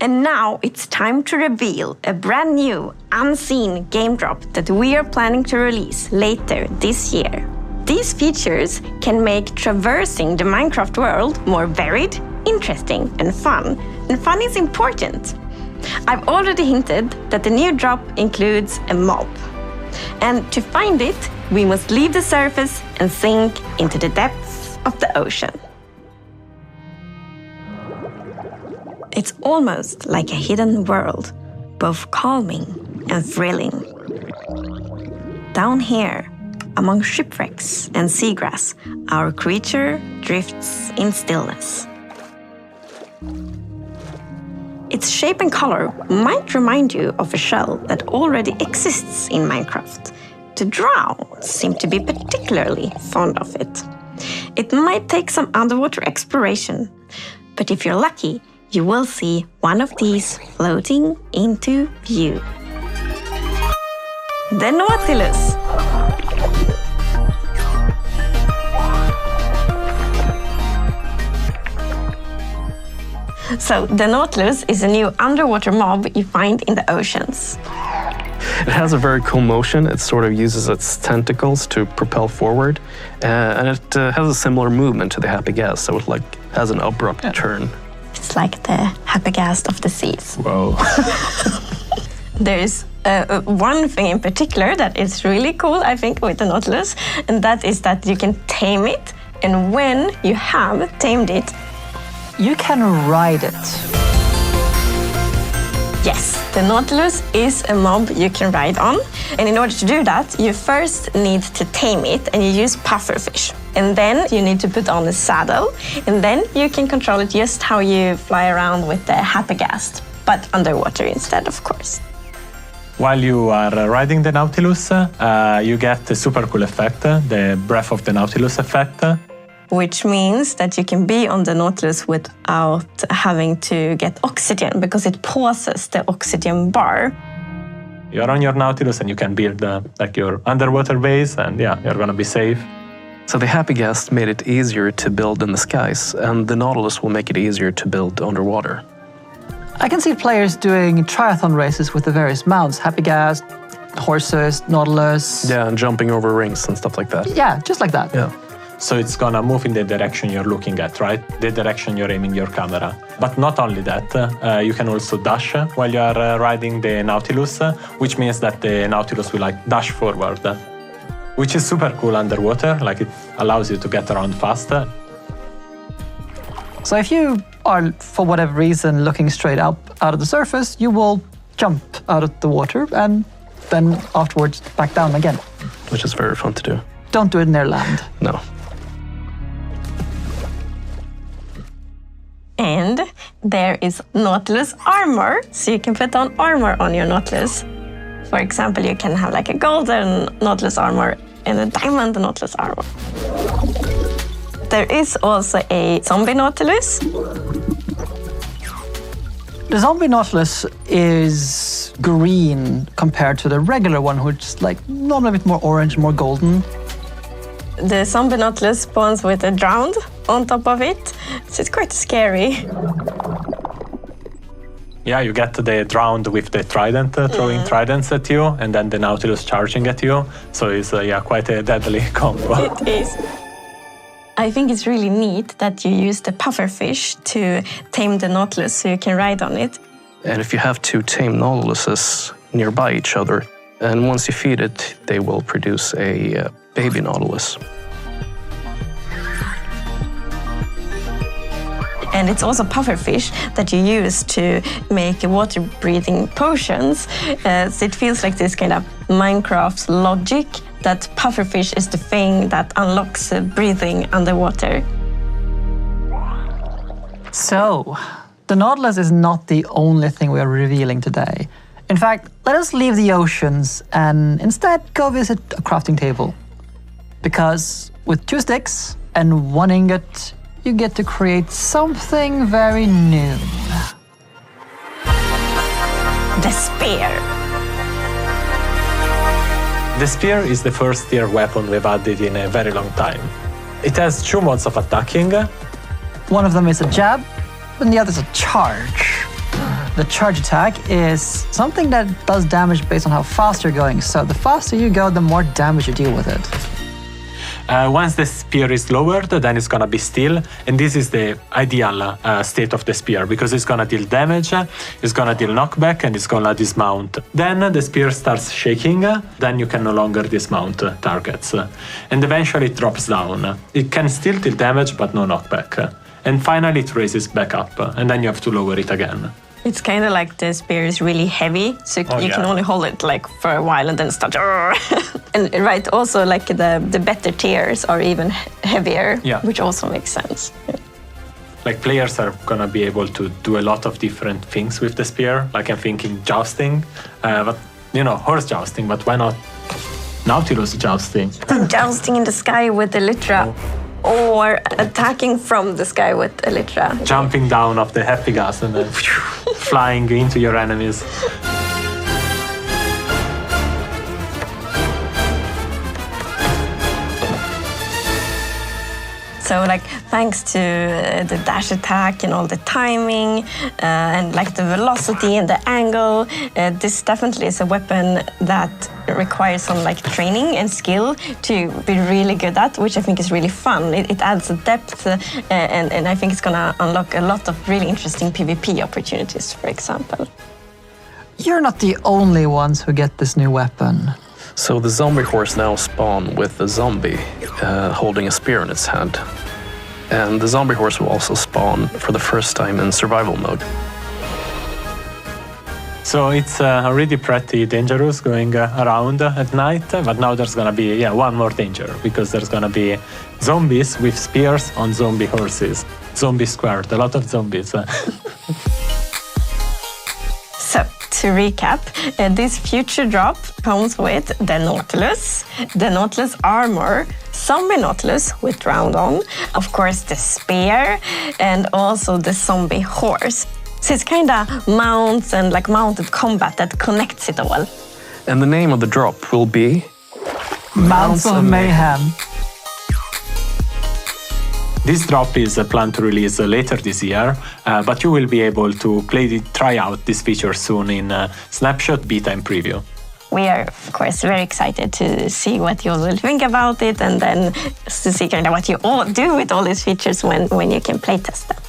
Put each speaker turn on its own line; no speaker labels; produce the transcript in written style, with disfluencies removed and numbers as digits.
And now it's time to reveal a brand new, unseen game drop that we are planning to release later this year. These features can make traversing the Minecraft world more varied, interesting, and fun. And fun is important. I've already hinted that the new drop includes a mob. And to find it, we must leave the surface and sink into the depths of the ocean. It's almost like a hidden world, both calming and thrilling. Down here, among shipwrecks and seagrass, our creature drifts in stillness. Its shape and color might remind you of a shell that already exists in Minecraft. The drow seem to be particularly fond of it. It might take some underwater exploration, but if you're lucky, you will see one of these floating into view. The Nautilus. So, the Nautilus is a new underwater mob you find in the oceans.
It has a very cool motion. It sort of uses its tentacles to propel forward, and it has a similar movement to the Happy Gas, so it has an abrupt turn.
It's like the Happy Gas of the seas.
Whoa.
There's one thing in particular that is really cool, I think, with the Nautilus, and that is that you can tame it, and when you have tamed it,
you can ride it.
Yes, the Nautilus is a mob you can ride on. And in order to do that, you first need to tame it and you use pufferfish. And then you need to put on a saddle. And then you can control it just how you fly around with the Happy Gas, but underwater instead, of course.
While you are riding the Nautilus, you get the super cool effect, the Breath of the Nautilus effect.
Which means that you can be on the Nautilus without having to get oxygen, because it pauses the oxygen bar.
You're on your Nautilus and you can build like your underwater base, and yeah, you're gonna be safe.
So the Happy Gas made it easier to build in the skies, and the Nautilus will make it easier to build underwater.
I can see players doing triathlon races with the various mounts, Happy Gas, horses, Nautilus.
Yeah, and jumping over rings and stuff like that.
Yeah, just like that.
Yeah.
So it's gonna move in the direction you're looking at, right? The direction you're aiming your camera. But not only that, you can also dash while you are riding the Nautilus, which means that the Nautilus will like dash forward, which is super cool underwater. Like it allows you to get around faster.
So if you are, for whatever reason, looking straight up out of the surface, you will jump out of the water and then afterwards back down again.
Which is very fun to do.
Don't do it near land.
No.
And there is Nautilus armor, so you can put on armor on your Nautilus. For example, you can have like a golden Nautilus armor and a diamond Nautilus armor. There is also a zombie Nautilus.
The zombie Nautilus is green compared to the regular one, which is like normally a bit more orange, more golden.
The zombie Nautilus spawns with a drowned on top of it, so it's quite scary.
Yeah, you get the drowned with the trident, throwing tridents at you, and then the Nautilus charging at you. So it's quite a deadly combo.
It is. I think it's really neat that you use the pufferfish to tame the Nautilus so you can ride on it.
And if you have two tame Nautiluses nearby each other, and once you feed it, they will produce a baby Nautilus.
And it's also pufferfish that you use to make water-breathing potions. So it feels like this kind of Minecraft logic that pufferfish is the thing that unlocks breathing underwater.
So, the Nautilus is not the only thing we are revealing today. In fact, let us leave the oceans and instead go visit a crafting table. Because with 2 sticks and 1 ingot, you get to create something very new.
The spear.
The spear is the first tier weapon we've added in a very long time. It has 2 modes of attacking.
One of them is a jab, and the other is a charge. The charge attack is something that does damage based on how fast you're going. So the faster you go, the more damage you deal with it.
Once the spear is lowered, then it's gonna be still, and this is the ideal state of the spear because it's gonna deal damage, it's gonna deal knockback, and it's gonna dismount. Then the spear starts shaking, then you can no longer dismount targets, and eventually it drops down. It can still deal damage, but no knockback. And finally it raises back up, and then you have to lower it again.
It's kind of like the spear is really heavy, so you can only hold it like for a while and then start. And right, also like the better tiers are even heavier, which also makes sense. Yeah.
Like players are gonna be able to do a lot of different things with the spear. Like I'm thinking jousting, but horse jousting. But why not Nautilus jousting?
Jousting in the sky with Elytra. Or attacking from the sky with Elytra.
Jumping down off the happy gas and then flying into your enemies.
So like thanks to the dash attack and all the timing and like the velocity and the angle, this definitely is a weapon that requires some like training and skill to be really good at, which I think is really fun. It adds a depth and I think it's gonna unlock a lot of really interesting PvP opportunities, for example.
You're not the only ones who get this new weapon.
So the zombie horse now spawn with a zombie holding a spear in its hand. And the zombie horse will also spawn for the first time in survival mode.
So it's already pretty dangerous going around at night, but now there's gonna be one more danger because there's gonna be zombies with spears on zombie horses. Zombie squared, a lot of zombies.
So, to recap, this future drop comes with the Nautilus armor, zombie Nautilus with round on, of course the spear, and also the zombie horse. So it's kind of mounts and like mounted combat that connects it all.
And the name of the drop will be
Mounts of Mayhem.
This drop is planned to release later this year, but you will be able to try out this feature soon in Snapshot, Beta, and Preview.
We are, of course, very excited to see what you will think about it and then to see kind of what you all do with all these features when you can playtest them.